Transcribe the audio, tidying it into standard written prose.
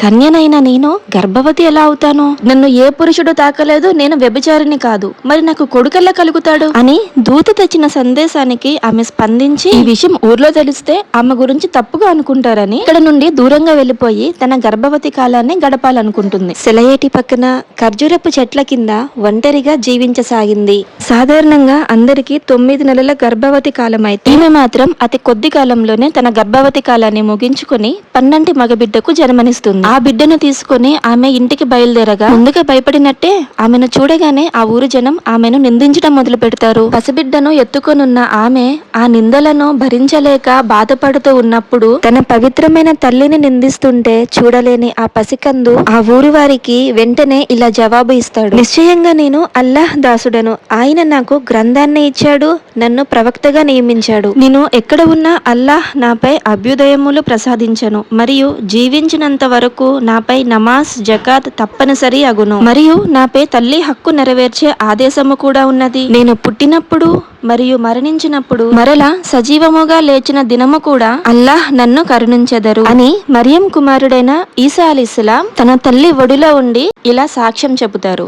కన్యనైన నేను గర్భవతి ఎలా అవుతాను? నన్ను ఏ పురుషుడు తాకలేదు, నేను వ్యభిచారిని కాదు, మరి నాకు కొడుకెలా కలుగుతాడు అని దూత తెచ్చిన సందేశానికి ఆమె స్పందించి, ఈ విషయం ఊర్లో తెలిస్తే ఆమె గురించి తప్పుగా అనుకుంటారని ఇక్కడ నుండి దూరంగా వెళ్లిపోయి తన గర్భవతి కాలాన్ని గడపాలనుకుంటుంది. సెలయేటి పక్కన ఖర్జూరపు చెట్ల కింద ఒంటరిగా జీవించసాగింది. సాధారణంగా అందరికీ 9 నెలల గర్భవతి కాలం అయితే ఈమె మాత్రం అతి కొద్ది కాలంలోనే తన గర్భవతి కాలాన్ని ముగించుకుని 12 మగబిడ్డకు జన్మనిస్తుంది. ఆ బిడ్డను తీసుకుని ఆమె ఇంటికి బయలుదేరగా ముందుగా భయపడినట్టే ఆమెను చూడగానే ఆ ఊరు జనం ఆమెను నిందించడం మొదలు పెడతారు. పసిబిడ్డను ఎత్తుకొనున్న ఆమె ఆ నిందలను భరించలేక బాధపడుతూ ఉన్నప్పుడు తన పవిత్రమైన తల్లిని నిందిస్తుంటే చూడలేని ఆ పసికందు ఆ ఊరి వారికి వెంటనే ఇలా జవాబు ఇస్తాడు, నిశ్చయంగా నేను అల్లాహ్ దాసుడను. ఆయన నాకు గ్రంథాన్ని ఇచ్చాడు, నన్ను ప్రవక్తగా నియమించాడు. నేను ఎక్కడ ఉన్నా అల్లాహ్ నాపై అభ్యుదయములు ప్రసాదించను, మరియు జీవించినంత వరకు నాపై నమాజ్ జకాత్ తప్పనిసరి అగును, మరియు నాపై తల్లి హక్కు నెరవేర్చే ఆదేశము కూడా ఉన్నది. నేను పుట్టినప్పుడు మరియు మరణించినప్పుడు మరలా సజీవముగా లేచిన దినము కూడా అల్లాహ్ నన్ను కరుణించెదరు అని మరియం కుమారుడైన ఈసా అలైహిస్సలాం తన తల్లి ఒడిలో ఉండి ఇలా సాక్ష్యం చెబుతారు.